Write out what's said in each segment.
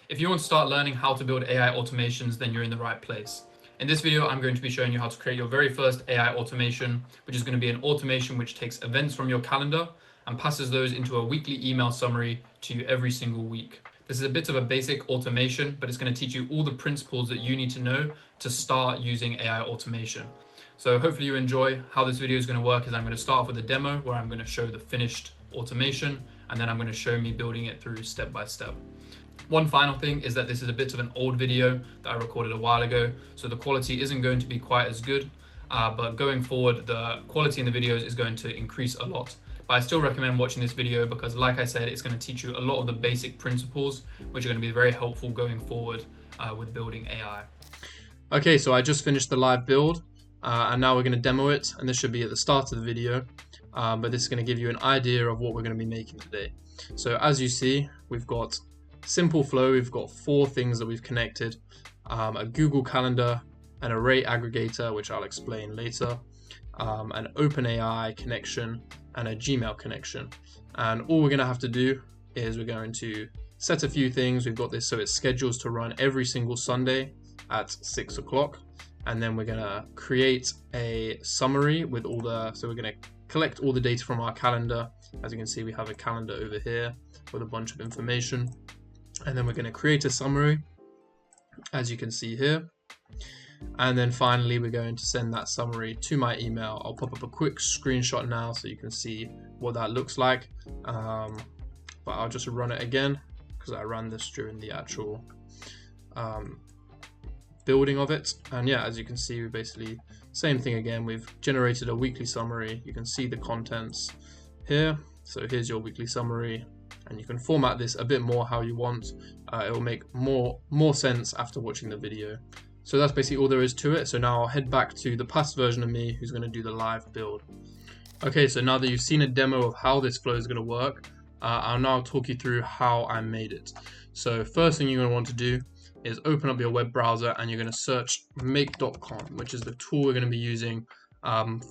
If you want to start learning how to build AI automations, then you're in the right place. In this video, I'm going to be showing you how to create your very first AI automation, which is going to be an automation which takes events from your calendar and passes those into a weekly email summary to you every single week. This is a bit of a basic automation, but it's going to teach you all the principles that you need to know to start using AI automation. So hopefully you enjoy. How this video is going to work is I'm going to start off with a demo where I'm going to show the finished automation, and then I'm going to show me building it through step by step. One final thing is that this is a bit of an old video that I recorded a while ago, so the quality isn't going to be quite as good, but going forward, the quality in the videos is going to increase a lot. But I still recommend watching this video because, like I said, it's going to teach you a lot of the basic principles, which are going to be very helpful going forward with building AI. Okay, so I just finished the live build, and now we're going to demo it, and this should be at the start of the video, but this is going to give you an idea of what we're going to be making today. So as you see, we've got simple flow. We've got 4 things that we've connected, a Google Calendar, an array aggregator, which I'll explain later, an OpenAI connection, and a Gmail connection. And all we're going to have to do is we're going to set a few things. We've got this so it schedules to run every single Sunday at 6 o'clock. And then we're going to create a summary with all the, so we're going to collect all the data from our calendar. As you can see, we have a calendar over here with a bunch of information. And then we're going to create a summary, as you can see here. And then finally, we're going to send that summary to my email. I'll pop up a quick screenshot now so you can see what that looks like. But I'll just run it again because I ran this during the actual building of it. And yeah, as you can see, we basically same thing again. We've generated a weekly summary. You can see the contents here. So here's your weekly summary. And you can format this a bit more how you want. It will make more sense after watching the video. So that's basically all there is to it. So now I'll head back to the past version of me who's going to do the live build. Okay, so now that you've seen a demo of how this flow is going to work, I'll now talk you through how I made it. So first thing you're going to want to do is open up your web browser and you're going to search make.com, which is the tool we're going to be using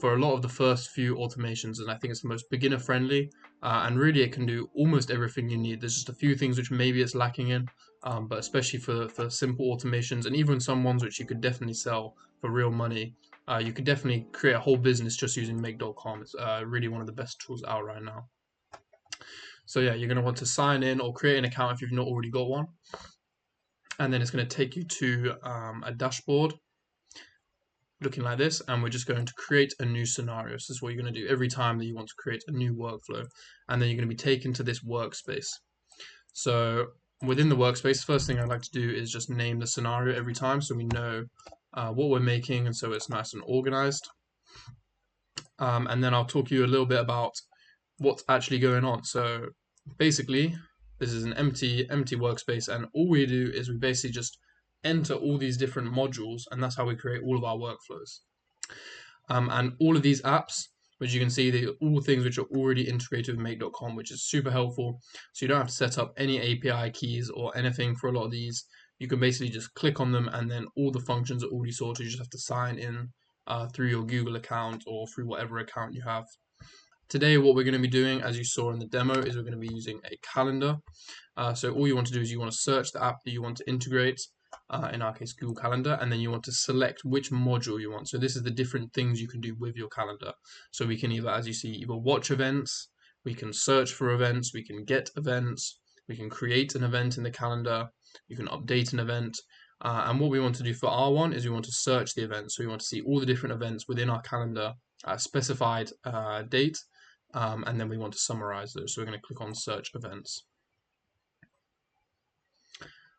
for a lot of the first few automations, and I think it's the most beginner friendly, and really it can do almost everything you need. There's just a few things which maybe it's lacking in, but especially for simple automations and even some ones which you could definitely sell for real money. You could definitely create a whole business just using make.com. It's really one of the best tools out right now. So yeah, you're going to want to sign in or create an account if you've not already got one, and then it's going to take you to a dashboard looking like this, and we're just going to create a new scenario. So this is what you're going to do every time that you want to create a new workflow, and then you're going to be taken to this workspace. So within the workspace, first thing I'd like to do is just name the scenario every time so we know what we're making, and so it's nice and organized. And then I'll talk to you a little bit about what's actually going on. So basically, this is an empty workspace, and all we do is we basically just enter all these different modules, and that's how we create all of our workflows. And all of these apps, which you can see, they're all things which are already integrated with make.com, which is super helpful. So you don't have to set up any API keys or anything for a lot of these. You can basically just click on them, and then all the functions are already sorted. You just have to sign in through your Google account or through whatever account you have. Today, what we're going to be doing, as you saw in the demo, is we're going to be using a calendar. So all you want to do is you want to search the app that you want to integrate, in our case Google Calendar, and then you want to select which module you want. So this is the different things you can do with your calendar. So we can either, as you see, either watch events, we can search for events, we can get events, we can create an event in the calendar, you can update an event. And what we want to do for our one is we want to search the events. So we want to see all the different events within our calendar at a specified date, and then we want to summarize those. So we're going to click on search events.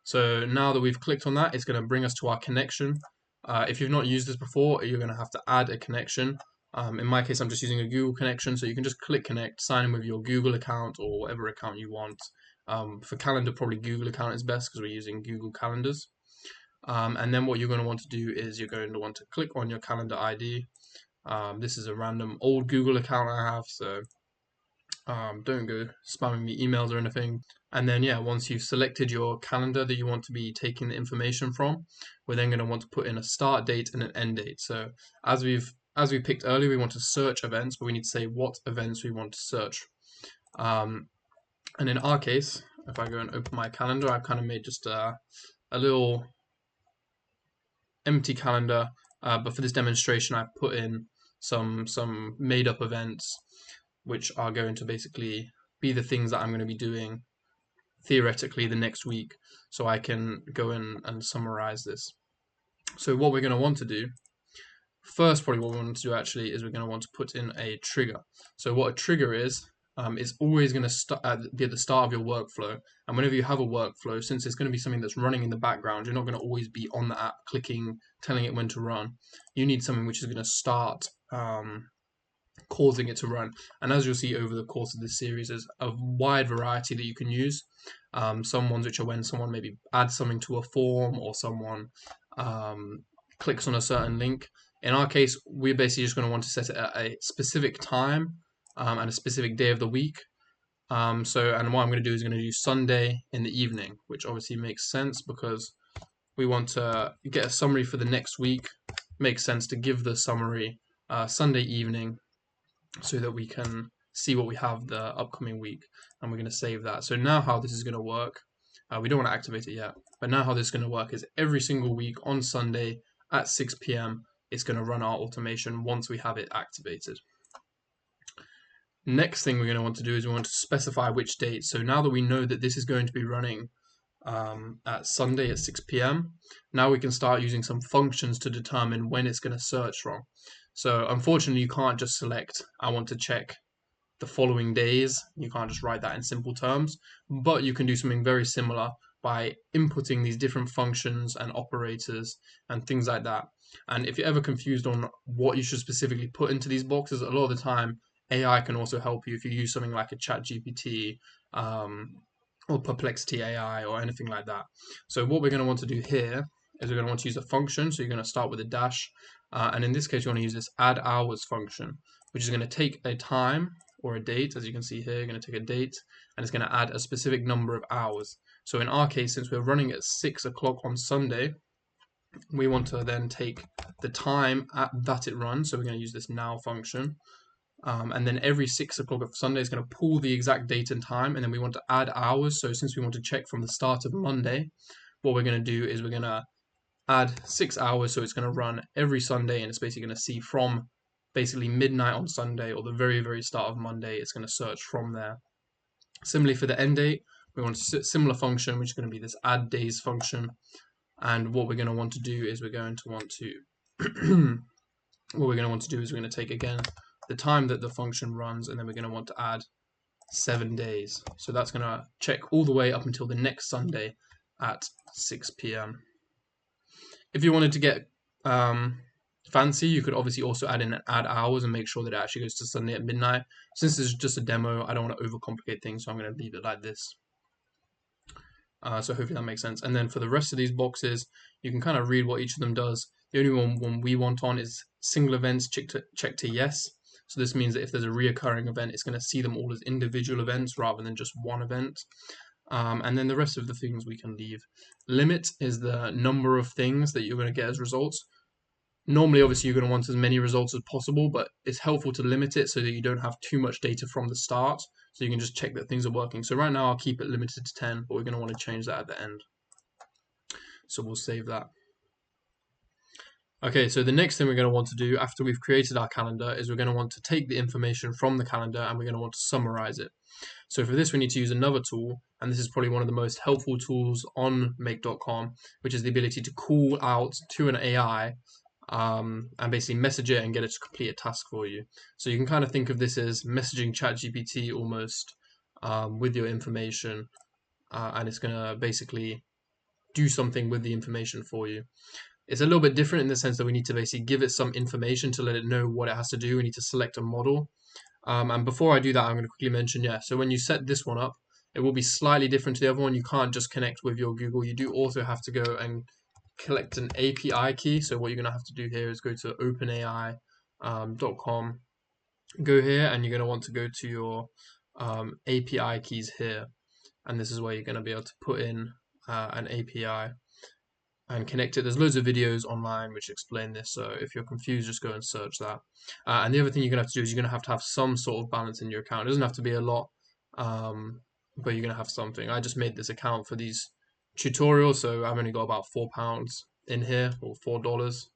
So now that we've clicked on that, it's going to bring us to our connection. If you've not used this before, you're going to have to add a connection. In my case, I'm just using a Google connection, so you can just click connect, sign in with your Google account or whatever account you want. For calendar, probably Google account is best because we're using Google Calendars. And then what you're going to want to do is you're going to want to click on your calendar ID. This is a random old Google account I have, so don't go spamming me emails or anything. And then yeah, once you've selected your calendar that you want to be taking the information from, we're then going to want to put in a start date and an end date. So as we picked earlier, we want to search events, but we need to say what events we want to search. And in our case, if I go and open my calendar, I've kind of made just a little empty calendar, but for this demonstration, I've put in some made up events, which are going to basically be the things that I'm going to be doing theoretically the next week, so I can go in and summarize this. So what we're going to want to do first, probably what we want to do actually is we're going to want to put in a trigger. So what a trigger is always going to be at the start of your workflow. And whenever you have a workflow, since it's going to be something that's running in the background, you're not going to always be on the app clicking, telling it when to run. You need something which is going to start causing it to run. And as you'll see over the course of this series, there's a wide variety that you can use. Some ones which are when someone maybe adds something to a form, or someone clicks on a certain link. In our case, we're basically just going to want to set it at a specific time and a specific day of the week. And what I'm going to do is going to do Sunday in the evening, which obviously makes sense because we want to get a summary for the next week. Makes sense to give the summary Sunday evening so that we can see what we have the upcoming week, and we're going to save that. So now how this is going to work, we don't want to activate it yet, but now how this is going to work is every single week on Sunday at 6 p.m. it's going to run our automation once we have it activated. Next thing we're going to want to do is we want to specify which date. So now that we know that this is going to be running at Sunday at 6 p.m. now we can start using some functions to determine when it's going to search from. So unfortunately, you can't just select, I want to check the following days. You can't just write that in simple terms, but you can do something very similar by inputting these different functions and operators and things like that. And if you're ever confused on what you should specifically put into these boxes, a lot of the time AI can also help you if you use something like a ChatGPT or Perplexity AI or anything like that. So what we're going to want to do here is we're going to want to use a function. So you're going to start with a dash. And in this case, you want to use this add hours function, which is going to take a time or a date. As you can see here, you're going to take a date and it's going to add a specific number of hours. So in our case, since we're running at 6 o'clock on Sunday, we want to then take the time that it runs. So we're going to use this now function. And then every 6 o'clock of Sunday is going to pull the exact date and time, and then we want to add hours. So since we want to check from the start of Monday, what we're going to do is we're going to add 6 hours, so it's going to run every Sunday, and it's basically going to see from basically midnight on Sunday or the very, very start of Monday. It's going to search from there. Similarly, for the end date, we want a similar function, which is going to be this add days function. And what we're going to want to do is we're going to want to take again the time that the function runs, and then we're going to want to add 7 days. So that's going to check all the way up until the next Sunday at 6 p.m. If you wanted to get fancy, you could obviously also add in an add hours and make sure that it actually goes to Sunday at midnight. Since this is just a demo, I don't want to overcomplicate things, so I'm going to leave it like this. So hopefully that makes sense. And then for the rest of these boxes, you can kind of read what each of them does. The only one we want on is single events check to yes. So this means that if there's a reoccurring event, it's going to see them all as individual events rather than just one event. And then the rest of the things we can leave. Limit is the number of things that you're going to get as results. Normally, obviously, you're going to want as many results as possible, but it's helpful to limit it so that you don't have too much data from the start, so you can just check that things are working. So right now, I'll keep it limited to 10, but we're going to want to change that at the end. So we'll save that. Okay, so the next thing we're going to want to do after we've created our calendar is we're going to want to take the information from the calendar and we're going to want to summarize it. So for this, we need to use another tool, and this is probably one of the most helpful tools on make.com, which is the ability to call out to an AI and basically message it and get it to complete a task for you. So you can kind of think of this as messaging ChatGPT almost with your information, and it's going to basically do something with the information for you. It's a little bit different in the sense that we need to basically give it some information to let it know what it has to do. We need to select a model. And before I do that, I'm going to quickly mention, so when you set this one up, it will be slightly different to the other one. You can't just connect with your Google. You do also have to go and collect an API key. So what you're going to have to do here is go to OpenAI.com. Go here, and you're going to want to go to your API keys here. And this is where you're going to be able to put in an API and connect it. There's loads of videos online which explain this, so if you're confused, just go and search that. And the other thing you're going to have to do is you're going to have some sort of balance in your account. It doesn't have to be a lot, but you're going to have something. I just made this account for these tutorials, so I've only got about £4 in here, or $4.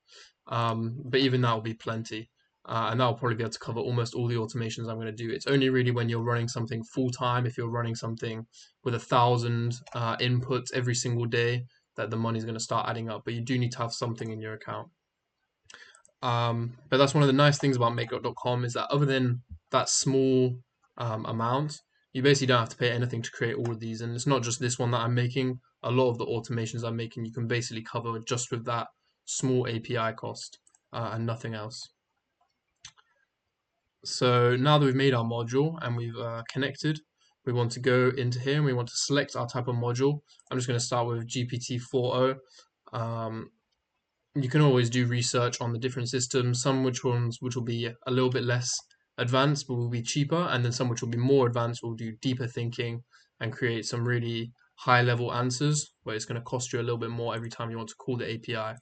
But even that will be plenty. And that will probably be able to cover almost all the automations I'm going to do. It's only really when you're running something full time, if you're running something with 1,000 inputs every single day, that the money's going to start adding up. But you do need to have something in your account. But that's one of the nice things about Makeup.com is that other than that small amount, you basically don't have to pay anything to create all of these. And it's not just this one that I'm making. A lot of the automations I'm making, you can basically cover just with that small API cost and nothing else. So now that we've made our module and we've connected, we want to go into here and we want to select our type of module. I'm just going to start with GPT-4o. You can always do research on the different systems, some which will be a little bit less advanced but will be cheaper, and then some which will be more advanced will do deeper thinking and create some really high level answers where it's going to cost you a little bit more every time you want to call the API.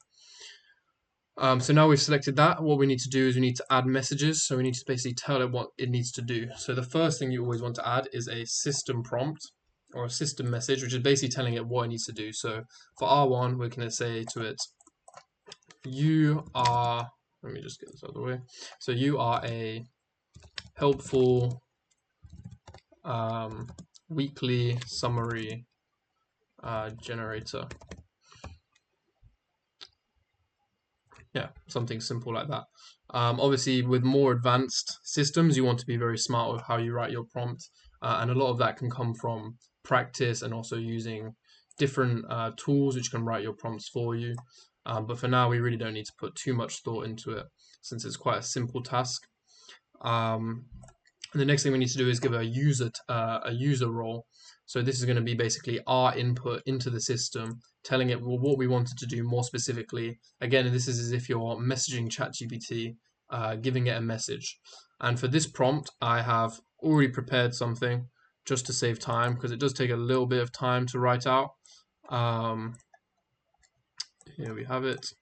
So now we've selected that, what we need to do is we need to add messages. So we need to basically tell it what it needs to do. So the first thing you always want to add is a system prompt or a system message, which is basically telling it what it needs to do. So for R1, we're going to say to it, you are, let me just get this out of the way. So you are a helpful weekly summary generator. Yeah, something simple like that. Obviously, with more advanced systems, you want to be very smart with how you write your prompt, and a lot of that can come from practice and also using different tools which can write your prompts for you. But for now, we really don't need to put too much thought into it since it's quite a simple task. And the next thing we need to do is give a user role. So this is going to be basically our input into the system, telling it what we wanted to do more specifically. Again, this is as if you're messaging ChatGPT, giving it a message. And for this prompt, I have already prepared something just to save time because it does take a little bit of time to write out. Here we have it.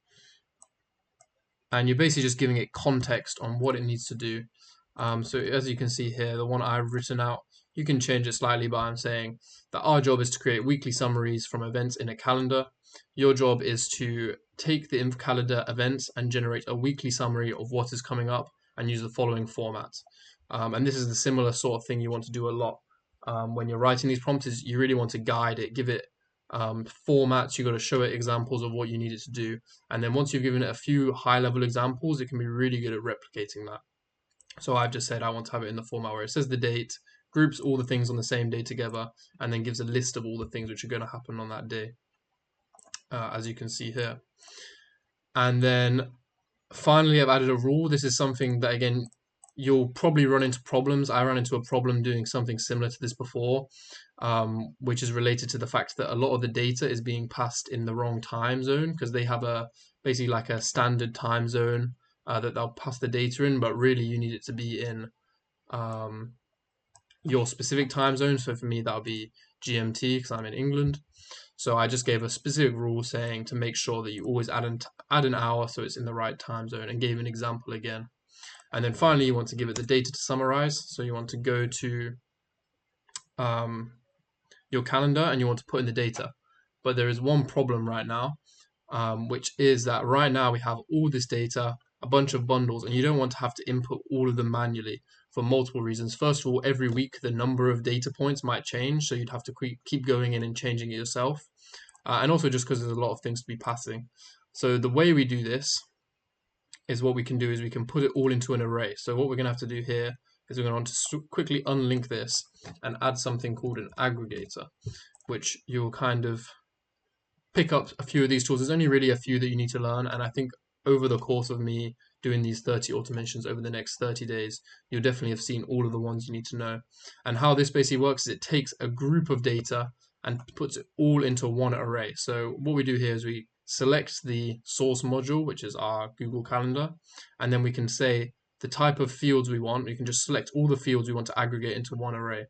And you're basically just giving it context on what it needs to do. So as you can see here, the one I've written out, you can change it slightly by saying that our job is to create weekly summaries from events in a calendar. Your job is to take the calendar events and generate a weekly summary of what is coming up and use the following format. And this is the similar sort of thing you want to do a lot when you're writing these prompts is you really want to guide it, give it formats, you've got to show it examples of what you need it to do. And then once you've given it a few high level examples, it can be really good at replicating that. So I've just said I want to have it in the format where it says the date, groups all the things on the same day together, and then gives a list of all the things which are going to happen on that day, as you can see here. And then finally, I've added a rule. This is something that, again, you'll probably run into problems. I ran into a problem doing something similar to this before, which is related to the fact that a lot of the data is being passed in the wrong time zone because they have basically like a standard time zone that they'll pass the data in, but really you need it to be in your specific time zone. So for me, that'll be GMT because I'm in England. So I just gave a specific rule saying to make sure that you always add an hour so it's in the right time zone, and gave an example again. And then finally, you want to give it the data to summarize. So you want to go to your calendar and you want to put in the data. But there is one problem right now, which is that right now we have all this data, a bunch of bundles, and you don't want to have to input all of them manually for multiple reasons. First of all, every week the number of data points might change, so you'd have to keep going in and changing it yourself. And also just because there's a lot of things to be passing. So the way we do this is what we can do is we can put it all into an array. So what we're going to have to do here is we're going to want to quickly unlink this and add something called an aggregator, which you'll kind of pick up a few of these tools. There's only really a few that you need to learn, and I think over the course of me doing these 30 automations over the next 30 days, you'll definitely have seen all of the ones you need to know. And how this basically works is it takes a group of data and puts it all into one array. So what we do here is we select the source module, which is our Google Calendar, and then we can say the type of fields we want. We can just select all the fields we want to aggregate into one array.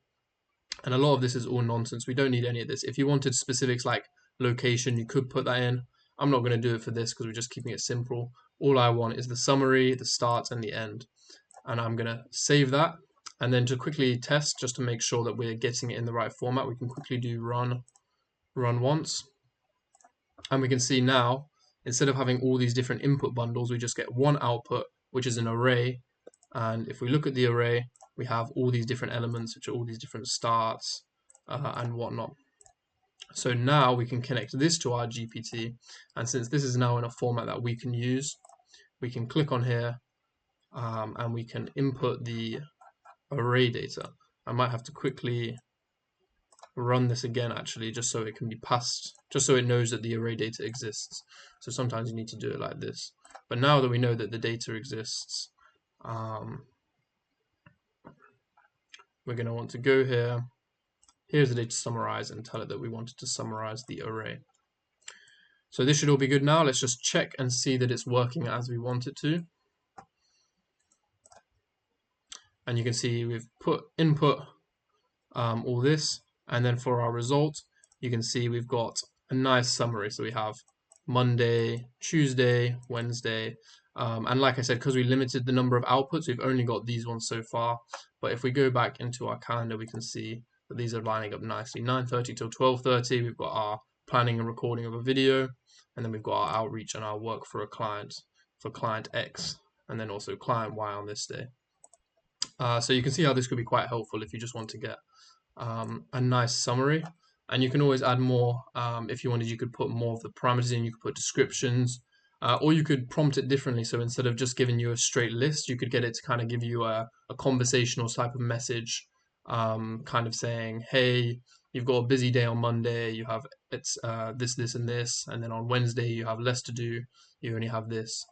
And a lot of this is all nonsense. We don't need any of this. If you wanted specifics like location, you could put that in. I'm not going to do it for this because we're just keeping it simple. All I want is the summary, the start, and the end. And I'm going to save that. And then to quickly test, just to make sure that we're getting it in the right format, we can quickly do run once. And we can see now, instead of having all these different input bundles, we just get one output, which is an array. And if we look at the array, we have all these different elements, which are all these different starts and whatnot. So now we can connect this to our GPT. And since this is now in a format that we can use, we can click on here and we can input the array data. I might have to quickly run this again actually, just so it can be passed, just so it knows that the array data exists. So sometimes you need to do it like this. But now that we know that the data exists, we're going to want to go here. Here's the data summarize and tell it that we wanted to summarize the array. So this should all be good now. Let's just check and see that it's working as we want it to. And you can see we've put input all this, and then for our result, you can see we've got a nice summary. So we have Monday, Tuesday, Wednesday, and like I said, because we limited the number of outputs, we've only got these ones so far. But if we go back into our calendar, we can see that these are lining up nicely. 9:30 till 12:30, we've got our planning and recording of a video, and then we've got our outreach and our work for a client, for client X, and then also client Y on this day. So you can see how this could be quite helpful if you just want to get a nice summary. And you can always add more. If you wanted, you could put more of the parameters in. You could put descriptions, or you could prompt it differently. So instead of just giving you a straight list, you could get it to kind of give you a conversational type of message, kind of saying, hey, you've got a busy day on Monday, you have this, this, and this, and then on Wednesday you have less to do, you only have this.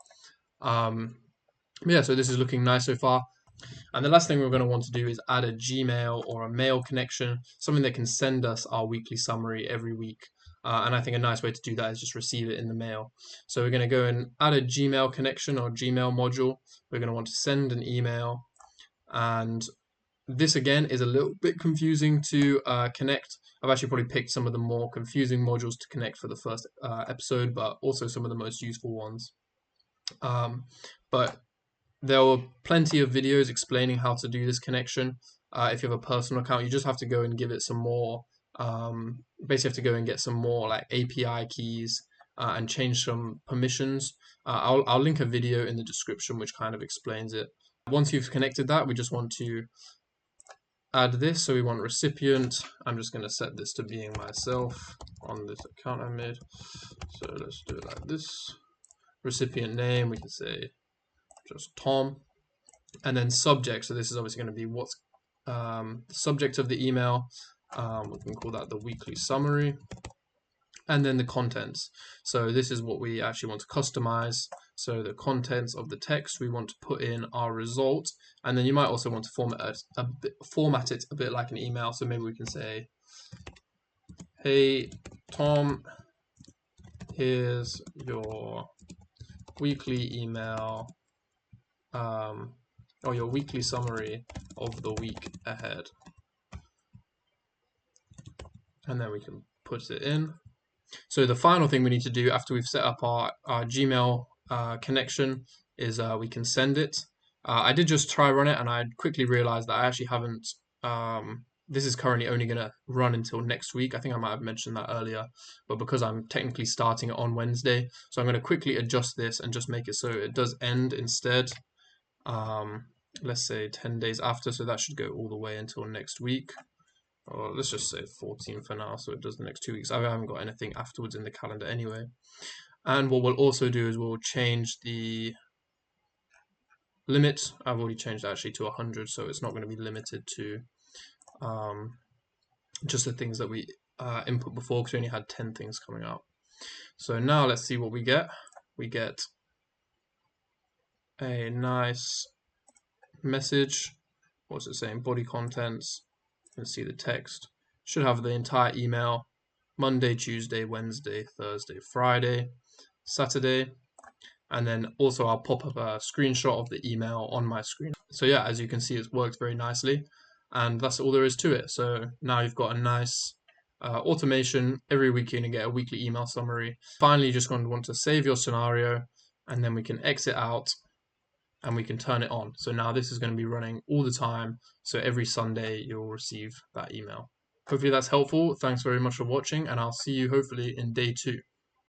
Yeah, so this is looking nice so far. And the last thing we're going to want to do is add a Gmail or a mail connection, something that can send us our weekly summary every week. And I think a nice way to do that is just receive it in the mail. So we're going to go and add a Gmail connection or Gmail module. We're going to want to send an email. And this again is a little bit confusing to connect. I've actually probably picked some of the more confusing modules to connect for the first episode, but also some of the most useful ones. But there were plenty of videos explaining how to do this connection. If you have a personal account, you just have to go and give it some more, basically have to go and get some more like API keys and change some permissions. I'll link a video in the description which kind of explains it. Once you've connected that, we just want to add this. So we want recipient. I'm just going to set this to being myself on this account I made. So let's do it like this. Recipient name, we can say just Tom, and then subject. So this is obviously going to be what's the subject of the email. We can call that the weekly summary, and then the contents. So this is what we actually want to customize. So the contents of the text, we want to put in our result, and then you might also want to format it a bit like an email. So maybe we can say, hey Tom, here's your weekly email, or your weekly summary of the week ahead. And then we can put it in. So the final thing we need to do after we've set up our Gmail connection is we can send it. I did just try run it, and I quickly realized that I actually haven't, this is currently only going to run until next week. I think I might have mentioned that earlier, but because I'm technically starting it on Wednesday, so I'm going to quickly adjust this and just make it so it does end instead. Let's say 10 days after, so that should go all the way until next week. Or let's just say 14 for now, so it does the next 2 weeks. I haven't got anything afterwards in the calendar anyway. And what we'll also do is we'll change the limit. I've already changed actually to 100, so it's not going to be limited to just the things that we input before, because we only had 10 things coming up. So now let's see what we get. We get a nice message. What's it saying? Body contents. You can see the text. Should have the entire email. Monday, Tuesday, Wednesday, Thursday, Friday, Saturday. And then also I'll pop up a screenshot of the email on my screen. So yeah, as you can see, it's worked very nicely. And that's all there is to it. So now you've got a nice automation. Every week you're going to get a weekly email summary. Finally, you're just going to want to save your scenario, and then we can exit out. and we can turn it on. So now this is going to be running all the time. So every Sunday you'll receive that email. Hopefully that's helpful. Thanks very much for watching, and I'll see you hopefully in day 2.